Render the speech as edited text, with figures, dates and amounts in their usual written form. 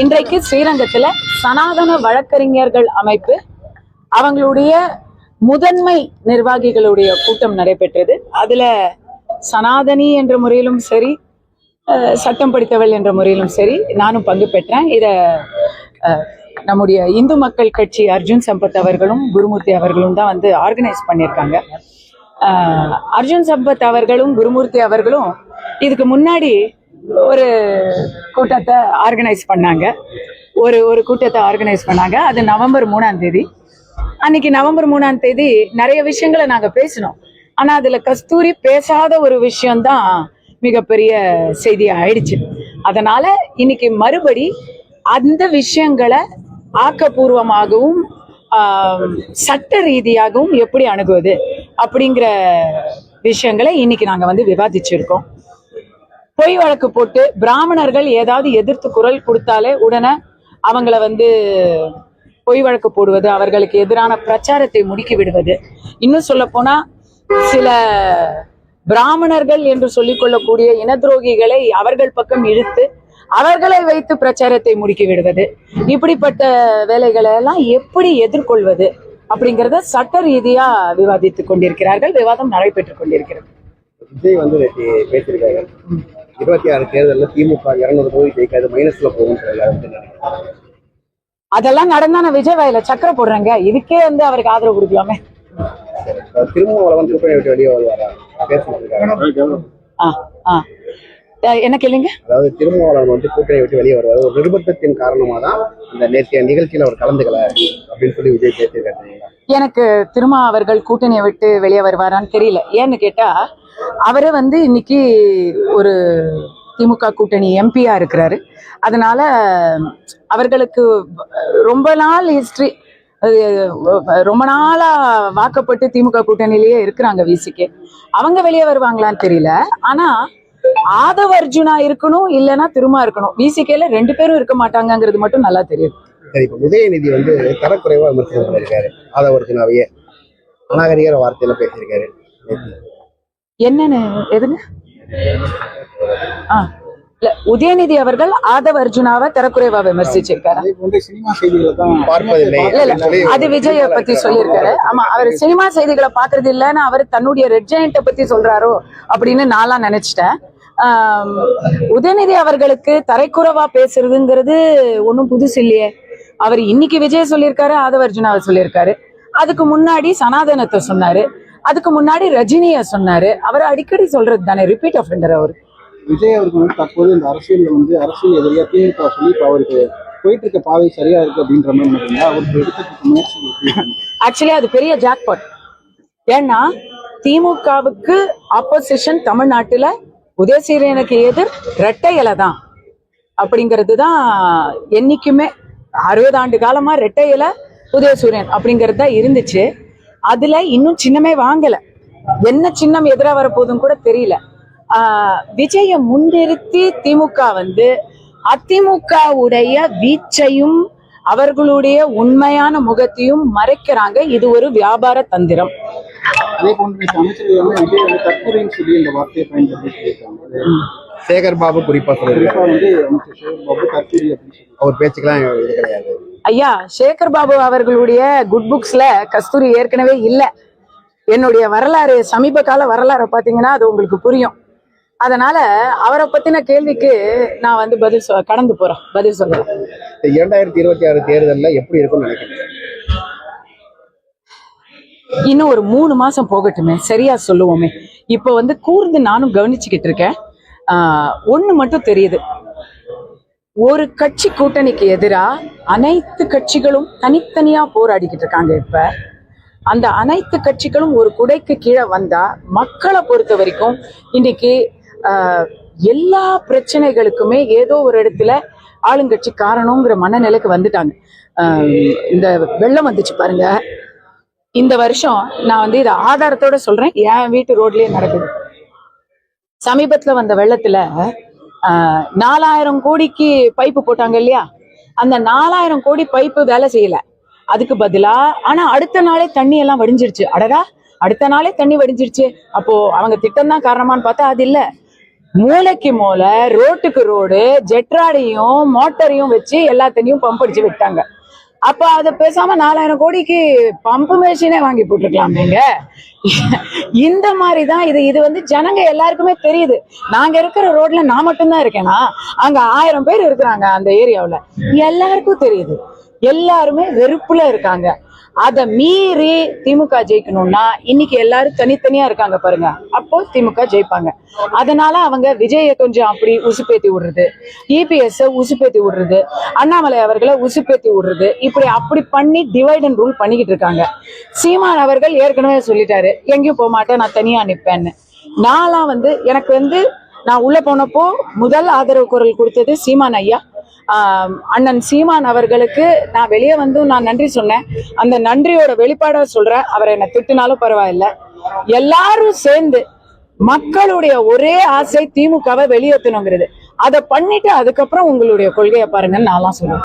இன்றைக்கு ஸ்ரீரங்கத்துல சனாதன வழக்கறிஞர்கள் அமைப்பு அவங்களுடைய முதன்மை நிர்வாகிகளுடைய கூட்டம் நடைபெற்றது. அதுல சனாதனி என்ற முறையிலும் சரி, சட்டம் படித்தவள் என்ற முறையிலும் சரி நானும் பங்கு பெற்றேன். இத நம்முடைய இந்து மக்கள் கட்சி அர்ஜுன் சம்பத் அவர்களும் குருமூர்த்தி அவர்களும் தான் வந்து ஆர்கனைஸ் பண்ணியிருக்காங்க. அர்ஜுன் சம்பத் அவர்களும் குருமூர்த்தி அவர்களும் இதுக்கு முன்னாடி ஒரு கூட்டத்தை ஆர்கனைஸ் பண்ணாங்க. ஒரு கூட்டத்தை ஆர்கனைஸ் பண்ணாங்க. அது நவம்பர் 3ஆம் தேதி. அன்னைக்கு நவம்பர் 3ஆம் தேதி நிறைய விஷயங்களை நாங்க பேசினோம். ஆனா அதுல கஸ்தூரி பேசாத ஒரு விஷயம்தான் மிகப்பெரிய செய்தி ஆயிடுச்சு. அதனால இன்னைக்கு மறுபடி அந்த விஷயங்களை ஆக்கப்பூர்வமாகவும் சட்ட ரீதியாகவும் எப்படி அணுகுவது அப்படிங்கிற விஷயங்களை இன்னைக்கு நாங்க வந்து விவாதிச்சிருக்கோம். பொய் வழக்கு போட்டு பிராமணர்கள் ஏதாவது எதிர்த்து குரல் கொடுத்தாலே உடனே அவங்கள வந்து பொய் வழக்கு போடுவது, அவர்களுக்கு எதிரான பிரச்சாரத்தை முடுக்கி விடுவது, இன்னும் சொல்ல போனா சில பிராமணர்கள் என்று சொல்லிக் கொள்ளக்கூடிய இன துரோகிகளை அவர்கள் பக்கம் இழுத்து அவர்களை வைத்து பிரச்சாரத்தை முடுக்கி விடுவது, இப்படிப்பட்ட வேலைகளை எல்லாம் எப்படி எதிர்கொள்வது அப்படிங்கறத சட்ட ரீதியா விவாதித்துக் கொண்டிருக்கிறார்கள். விவாதம் நடைபெற்றுக் கொண்டிருக்கிறது. விஜய் வந்து பேசியிருக்காங்க, 26 தேர்தலில் திமுக 200 தொகுதி ஜெயிக்காது, மைனஸ்ல போகும். அதெல்லாம் நடந்தா நான் விஜய் வாயில சக்கரை போடுறேங்க. இதுக்கே வந்து அவருக்கு ஆதரவு கொடுக்கலாமே. திருமாவளவன் கூட்டணி விட்டு வெளியே வருவாரா பேசியிருக்காங்க. என்ன கேளுங்க. அதாவது திருமாவளவன் வந்து கூட்டணி விட்டு வெளியே வருவார், ஒரு நிர்பந்தத்தின் காரணமா தான் இந்த நேற்றைய நிகழ்ச்சியில அவர் கலந்துக்கல அப்படின்னு சொல்லி விஜய் பேசியிருக்காரு. எனக்கு திருமா அவர்கள் கூட்டணியை விட்டு வெளியே வருவாரான்னு தெரியல. ஏன்னு கேட்டா அவரு வந்து இன்னைக்கு ஒரு திமுக கூட்டணி எம்பியா இருக்கிறாரு. அதனால அவர்களுக்கு ரொம்ப நாள் ஹிஸ்டரி, ரொம்ப நாளா வாக்கப்பட்டு திமுக கூட்டணியிலேயே இருக்கிறாங்க விசிகே. அவங்க வெளியே வருவாங்களான்னு தெரியல. ஆனா ஆதவ அர்ஜுனா இருக்கணும், இல்லைன்னா திருமா இருக்கணும். விசிகேல 2 பேரும் இருக்க மாட்டாங்கிறது மட்டும் நல்லா தெரியுது. சரி, இப்ப உதயநிதி வந்து தரக்குறைவா விமர்சனம் பண்ணிருக்காரு. ஆதவ அர்ஜுனாவையே அநாகரிக வார்த்தையில பேசியிருக்காரு. என்னன்னு எதுங்க? இல்ல, உதயநிதி அவர்கள் ஆதவ அர்ஜுனாவை தரக்குறைவா விமர்சிச்சிருக்காரு. அது விஜய பத்தி சொல்லியிருக்காரு. ஆமா, அவர் சினிமா செய்திகளை பாக்குறது இல்லைன்னு அவர் தன்னுடைய ரெட் ஜெயண்ட பத்தி சொல்றாரோ அப்படின்னு நான்லாம் நினைச்சிட்டேன். உதயநிதி அவர்களுக்கு தரைக்குறைவா பேசுறதுங்கிறது ஒன்னும் புதுசு இல்லையே. அவர் இன்னைக்கு விஜய் சொல்லியிருக்காரு, ஆதவ அர்ஜுனாவை சொல்லியிருக்காரு. அதுக்கு முன்னாடி சனாதனத்தை சொன்னாரு, அதுக்கு முன்னாடி ரஜினிய சொன்னாரு. அவர் அடிக்கடி சொல்றது தானே, ரிப்பீட் ஆஃபெண்டர் அவரு. விஜய் அவருக்கு வந்து தற்போது இந்த அரசியல் எதிரியா திமுக சொல்லி இப்ப அவருக்கு போயிட்டு இருக்க பாதை சரியா இருக்கு அப்படின்ற மாதிரி அவருக்கு எடுத்துக்க முயற்சி. ஆக்சுவலி அது பெரிய ஜாக்பாட். ஏன்னா திமுகவுக்கு ஆப்போசிஷன் தமிழ்நாட்டுல உதயசூரியனுக்கு எதிர் இரட்டை இலை தான் அப்படிங்கிறது தான். என்னைக்குமே 60 ஆண்டு காலமா இரட்டை இலை உதயசூரியன் அப்படிங்கிறது தான் இருந்துச்சு. அதுல இன்னும் சின்னமே வாங்கல. என்ன சின்னம் எதிராக வரப்போதும் கூட தெரியல. விஜய முன்னிறுத்தி திமுக வந்து அதிமுக உடைய வீச்சையும் அவர்களுடைய உண்மையான முகத்தையும் மறைக்கிறாங்க. இது ஒரு வியாபார தந்திரம். அதே போன்று அமைச்சர்கள் விஜய் வந்து தற்கொலைன்னு சொல்லி இந்த வார்த்தையை பயன்படுத்தி சேகர் பாபு குறிப்பா வந்து அவர் பேச்சுக்கெல்லாம் இது கிடையாது. ஐயா, சேகர் பாபு அவர்களுடைய குட் புக்ஸ்ல கஸ்தூரி ஏற்கனவே இல்ல. என்னுடைய வரலாறு, சமீப கால வரலாறு பாத்தீங்கன்னா அது உங்களுக்கு புரியும். அதனால அவரை பத்தின கேள்விக்கு நான் வந்து கடந்து போறேன், பதில் சொல்றேன். 2026 தேர்தல்ல எப்படி இருக்கும்னு நினைக்கிறேன்? இன்னும் ஒரு 3 மாசம் போகட்டுமே, சரியா சொல்லுவோமே. இப்ப வந்து கூர்ந்து நானும் கவனிச்சுக்கிட்டு இருக்கேன். ஒண்ணு மட்டும் தெரியுது, ஒரு கட்சி கூட்டணிக்கு எதிரா அனைத்து கட்சிகளும் தனித்தனியா போராடிக்கிட்டு இருக்காங்க. இப்ப அந்த அனைத்து கட்சிகளும் ஒரு குடைக்கு கீழே வந்தா மக்களை பொறுத்த வரைக்கும் இன்னைக்கு எல்லா பிரச்சனைகளுக்குமே ஏதோ ஒரு இடத்துல ஆளுங்கட்சி காரணங்கிற மனநிலைக்கு வந்துட்டாங்க. இந்த வெள்ளம் வந்துச்சு பாருங்க, இந்த வருஷம் நான் வந்து இதை ஆதாரத்தோட சொல்றேன். என் வீட்டு ரோட்லயே நடக்குது. சமீபத்துல வந்த வெள்ளத்துல 4000 கோடிக்கு பைப்பு போட்டாங்க இல்லையா? அந்த 4000 கோடி பைப்பு வேலை செய்யல. அதுக்கு பதிலா ஆனா அடுத்த நாளே தண்ணி எல்லாம் வடிஞ்சிருச்சு. அடடா, அடுத்த நாளே தண்ணி வடிஞ்சிருச்சு. அப்போ அவங்க திட்டம் தான் காரணமான்னு பார்த்தா அது இல்ல. மூளைக்கு மூளை, ரோட்டுக்கு ரோடு, ஜெட்ராடையும் மோட்டரையும் வச்சு எல்லாத்தையும் பம்ப் அடிச்சு விட்டாங்க. அப்ப அதை பேசாம 4000 கோடிக்கு பம்பு மிஷினே வாங்கி போட்டுருக்கலாமேங்க. இந்த மாதிரிதான் இது வந்து ஜனங்க எல்லாருக்குமே தெரியுது. நாங்க இருக்கிற ரோட்ல நான் மட்டும்தான் இருக்கேனா, அங்க 1000 பேர் இருக்கிறாங்க அந்த ஏரியாவுல, எல்லாருக்கும் தெரியுது. எல்லாருமே வெறுப்புல இருக்காங்க. அதை மீறி திமுக ஜெயிக்கணும்னா இன்னைக்கு எல்லாரும் தனித்தனியா இருக்காங்க பாருங்க, அப்போ திமுக ஜெயிப்பாங்க. அதனால அவங்க விஜயை கொஞ்சம் அப்படி உசுப்பேத்தி விடுறது, இபிஎஸ் உசுப்பேத்தி விடுறது, அண்ணாமலை அவர்களை உசுப்பேத்தி விடுறது, இப்படி அப்படி பண்ணி டிவைட் அண்ட் ரூல் பண்ணிக்கிட்டு இருக்காங்க. சீமான் அவர்கள் ஏற்கனவே சொல்லிட்டாரு, எங்கேயும் போக மாட்டேன், நான் தனியா நிப்பேன்னு. நான்லாம் வந்து எனக்கு வந்து நான் உள்ள போனப்போ முதல் ஆதரவு குரல் கொடுத்தது சீமான் ஐயா. அண்ணன் சீமான் அவர்களுக்கு நான் வெளியே வந்து நான் நன்றி சொன்னேன். அந்த நன்றியோட வெளிப்பாடா சொல்றேன். அவர் என்ன திட்டுனாலும் பரவாயில்ல. எல்லாரும் சேர்ந்து மக்களுடைய ஒரே ஆசை திமுகவை வெளியேற்றணுங்கிறது. அதை பண்ணிட்டு அதுக்கப்புறம் உங்களுடைய கொள்கையை பாருங்கன்னு நான்லாம் சொல்றேன்.